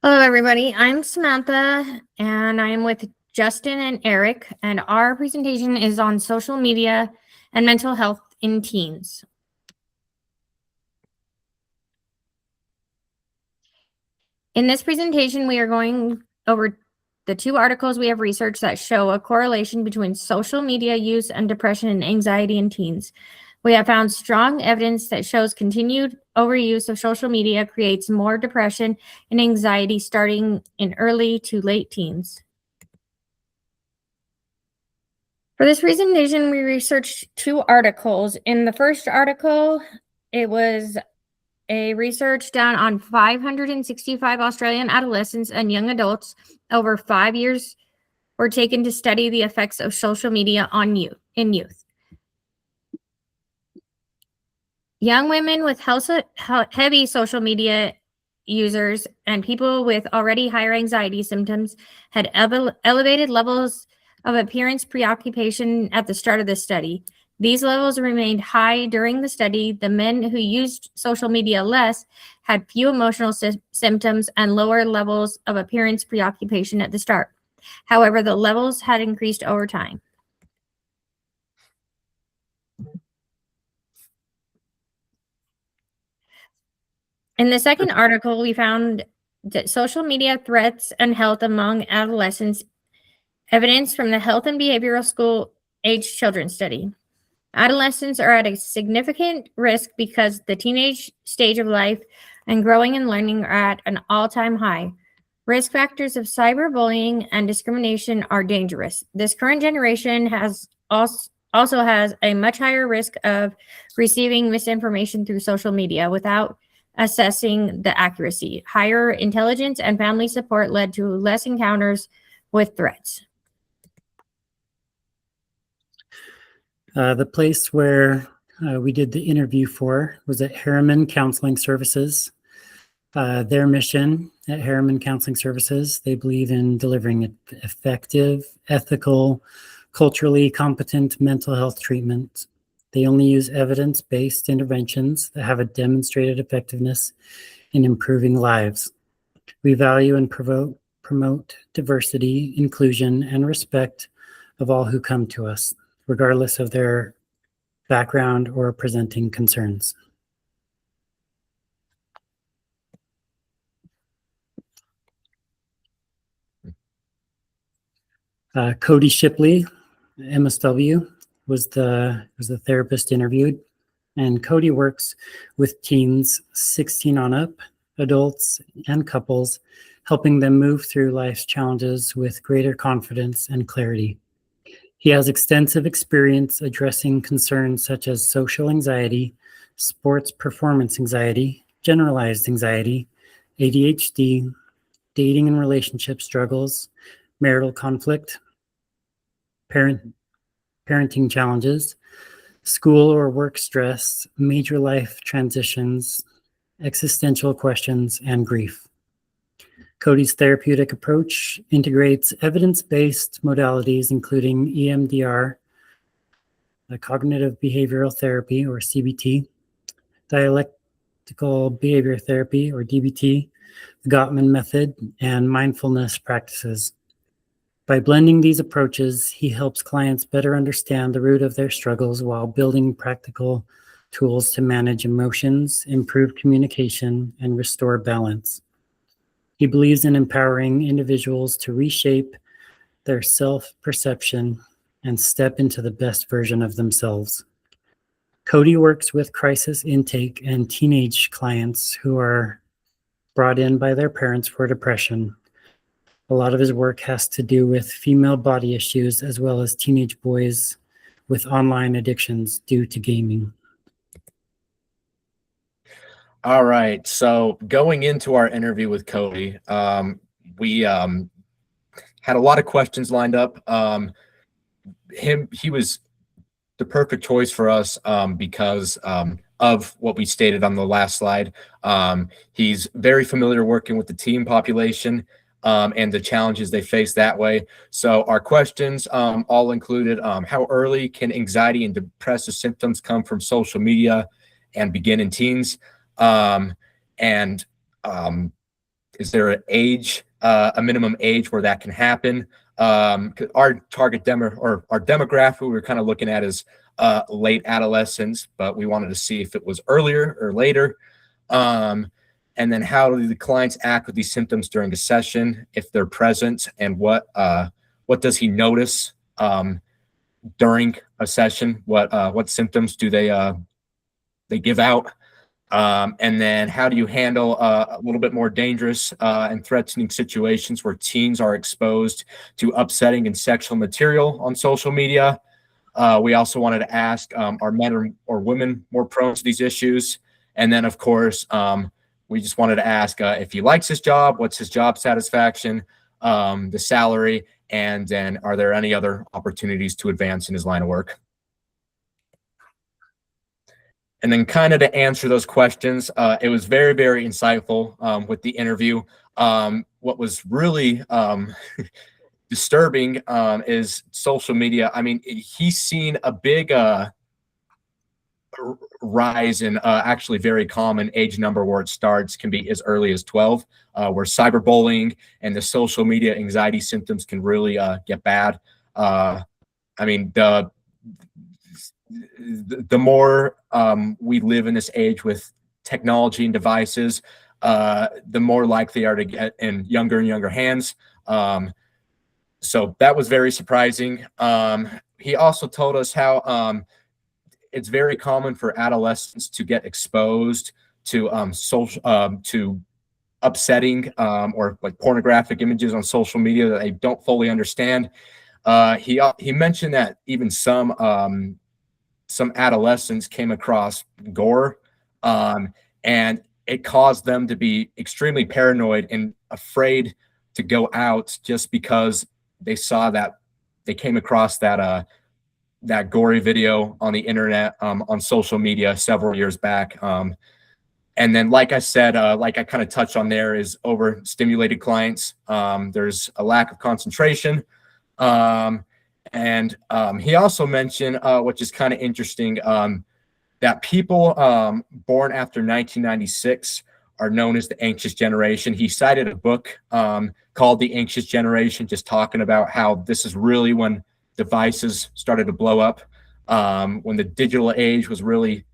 Hello, everybody. I'm Samantha, and I'm with Justin and Eric, and our presentation is on social media and mental health in teens. In this presentation, we are going over the two articles we have researched that show a correlation between social media use and depression and anxiety in teens. We have found strong evidence that shows continued overuse of social media creates more depression and anxiety starting in early to late teens. For this presentation, we researched two articles. In the first article, it was a research done on 565 Australian adolescents and young adults over 5 years were taken to study the effects of social media on youth. Young women with heavy social media users and people with already higher anxiety symptoms had elevated levels of appearance preoccupation at the start of the study. These levels remained high during the study. The men who used social media less had few emotional symptoms and lower levels of appearance preoccupation at the start. However, the levels had increased over time. In the second article, we found that social media threats and health among adolescents, evidence from the Health and Behavioral School Age Children Study. Adolescents are at a significant risk because the teenage stage of life and growing and learning are at an all-time high. Risk factors of cyberbullying and discrimination are dangerous. This current generation also has a much higher risk of receiving misinformation through social media without assessing the accuracy. Higher intelligence and family support led to less encounters with threats. The place where we did the interview for was at Harriman Counseling Services. Their mission at Harriman Counseling Services, they believe in delivering effective, ethical, culturally competent mental health treatment. They only use evidence-based interventions that have a demonstrated effectiveness in improving lives. We value and promote diversity, inclusion, and respect of all who come to us, regardless of their background or presenting concerns. Cody Shipley, MSW, was the therapist interviewed, and Cody works with teens 16 on up, adults and couples, helping them move through life's challenges with greater confidence and clarity. He has extensive experience addressing concerns such as social anxiety, sports performance anxiety, generalized anxiety, ADHD, dating and relationship struggles, marital conflict, parenting challenges, school or work stress, major life transitions, existential questions, and grief. Cody's therapeutic approach integrates evidence-based modalities, including EMDR, cognitive behavioral therapy, or CBT, dialectical behavior therapy, or DBT, the Gottman method, and mindfulness practices. By blending these approaches, he helps clients better understand the root of their struggles while building practical tools to manage emotions, improve communication, and restore balance. He believes in empowering individuals to reshape their self-perception and step into the best version of themselves. Cody works with crisis intake and teenage clients who are brought in by their parents for depression. A lot of his work has to do with female body issues as well as teenage boys with online addictions due to gaming. All right, so going into our interview with Cody, we had a lot of questions lined up. He was the perfect choice for us because of what we stated on the last slide. He's very familiar working with the teen population and the challenges they face that way. So our questions all included how early can anxiety and depressive symptoms come from social media and begin in teens? is there an age, a minimum age where that can happen? Our target demo or our demographic we were kind of looking at is late adolescence, but we wanted to see if it was earlier or later. And then how do the clients act with these symptoms during a session if they're present, and what does he notice during a session? What symptoms do they give out? And then how do you handle a little bit more dangerous and threatening situations where teens are exposed to upsetting and sexual material on social media? We also wanted to ask, are men or women more prone to these issues? And then, of course, we just wanted to ask if he likes his job, what's his job satisfaction, the salary, and then are there any other opportunities to advance in his line of work? And then kind of to answer those questions, it was very, very insightful with the interview. What was really disturbing is social media. I mean, he's seen a big rise in actually very common age number where it starts can be as early as 12, where cyberbullying and the social media anxiety symptoms can really get bad. I mean, the more we live in this age with technology and devices, the more likely they are to get in younger and younger hands. So that was very surprising. He also told us how it's very common for adolescents to get exposed to to upsetting or like pornographic images on social media that they don't fully understand. He mentioned that even some adolescents came across gore, and it caused them to be extremely paranoid and afraid to go out just because they saw that they came across that gory video on the internet, on social media several years back. And then, like I said, like I kind of touched on there, is overstimulated clients. There's a lack of concentration. And he also mentioned, which is kind of interesting, that people born after 1996 are known as the anxious generation. He cited a book called The Anxious Generation, just talking about how this is really when devices started to blow up, when the digital age was really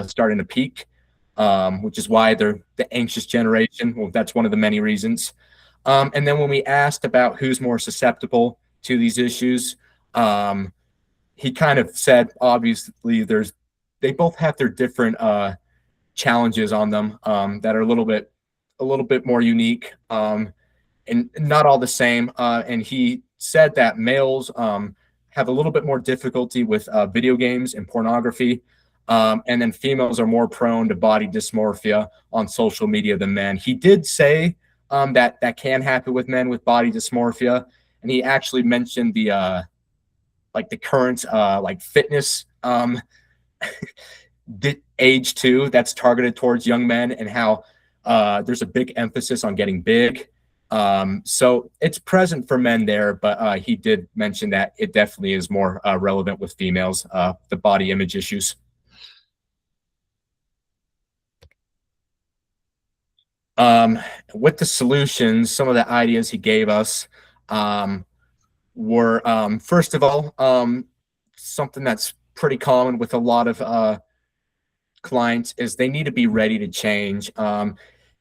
starting to peak, which is why they're the anxious generation. Well, that's one of the many reasons. And then when we asked about who's more susceptible to these issues, he kind of said, obviously, they both have their different challenges on them that are a little bit more unique, and not all the same. And he said that males have a little bit more difficulty with video games and pornography. And then females are more prone to body dysmorphia on social media than men. He did say that can happen with men with body dysmorphia. And he actually mentioned the current fitness age too, that's targeted towards young men, and how there's a big emphasis on getting big. So it's present for men there, but he did mention that it definitely is more relevant with females, the body image issues. With the solutions, some of the ideas he gave us were, first of all, something that's pretty common with a lot of clients is they need to be ready to change.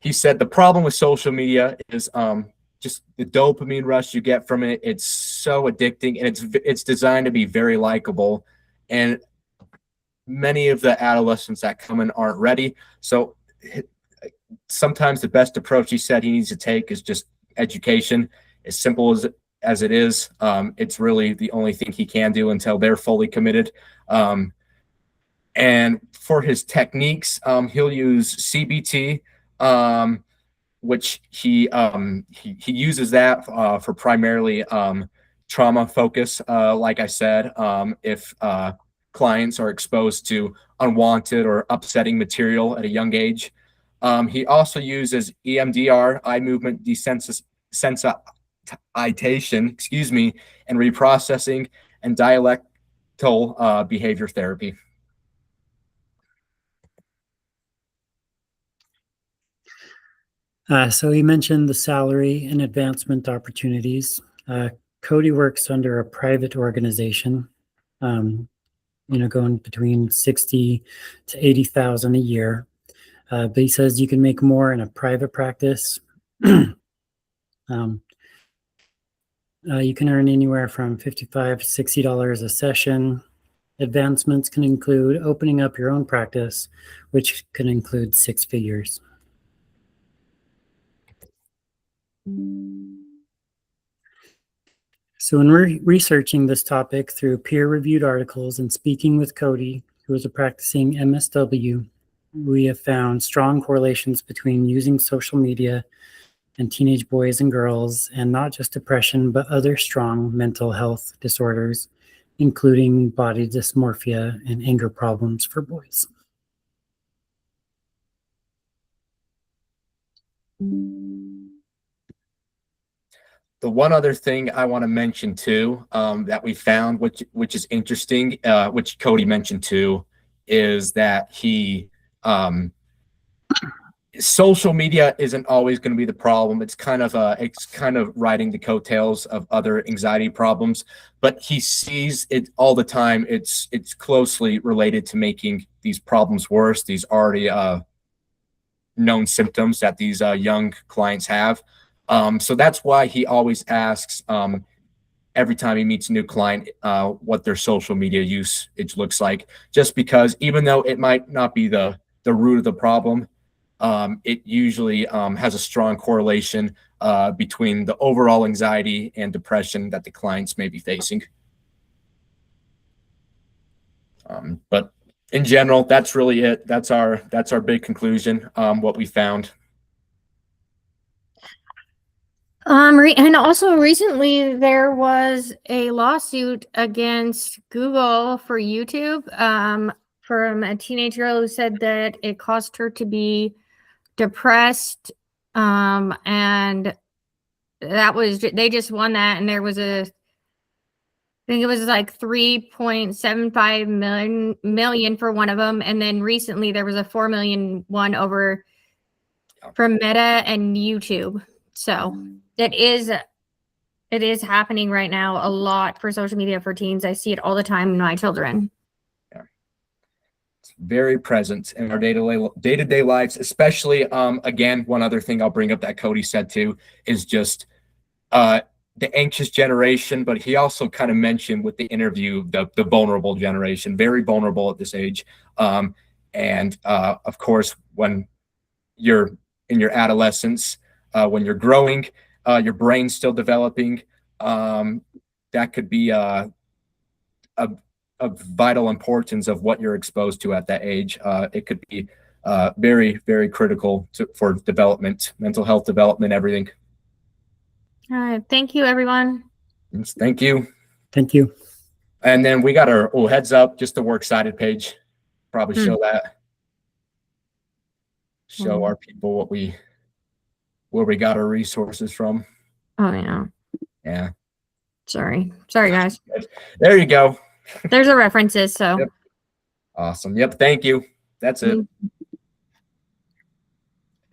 He said the problem with social media is just the dopamine rush you get from it. It's so addicting, and it's designed to be very likable. And many of the adolescents that come in aren't ready. So sometimes the best approach he said he needs to take is just education. As simple as it is, it's really the only thing he can do until they're fully committed. And for his techniques, he'll use CBT, which he uses that for primarily trauma focus. Like I said, if clients are exposed to unwanted or upsetting material at a young age. He also uses EMDR, eye movement desensitization, and reprocessing, and dialectal behavior therapy. So he mentioned the salary and advancement opportunities. Cody works under a private organization, going between 60 to 80,000 a year. But he says you can make more in a private practice. You can earn anywhere from $55 to $60 a session. Advancements can include opening up your own practice, which can include six figures. So in researching this topic through peer-reviewed articles and speaking with Cody, who is a practicing MSW, we have found strong correlations between using social media and teenage boys and girls, and not just depression, but other strong mental health disorders, including body dysmorphia and anger problems for boys. The one other thing I want to mention too, that we found, which is interesting, which Cody mentioned too, is that social media isn't always going to be the problem. It's kind of riding the coattails of other anxiety problems, but he sees it all the time. It's closely related to making these problems worse. These already known symptoms that these young clients have. So that's why he always asks every time he meets a new client what their social media usage looks like, just because even though it might not be the root of the problem, it usually has a strong correlation between the overall anxiety and depression that the clients may be facing. But in general, that's really it. That's our big conclusion, what we found. And also recently there was a lawsuit against Google for YouTube from a teenage girl who said that it caused her to be depressed, and they just won that, and there was I think it was like 3.75 million for one of them, and then recently there was a 4 million one over from Meta and YouTube. So it is happening right now a lot for social media for teens. I see it all the time in my children. Yeah. It's very present in our day-to-day lives, especially again, one other thing I'll bring up that Cody said too is just the anxious generation, but he also kind of mentioned with the interview the vulnerable generation, very vulnerable at this age. And of course, when you're in your adolescence, when you're growing, your brain's still developing, that could be a vital importance of what you're exposed to at that age. It could be very, very critical for development, mental health development, everything. All right. Thank you, everyone. Yes, thank you. Thank you. And then we got our heads up, just the works cited page. Probably show that. Show our people where we got our resources from. Oh yeah. Yeah. Sorry, guys. There you go. There's the references. So yep. Awesome. Yep. Thank you. That's it.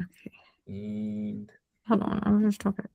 Okay. And hold on, I was just talking.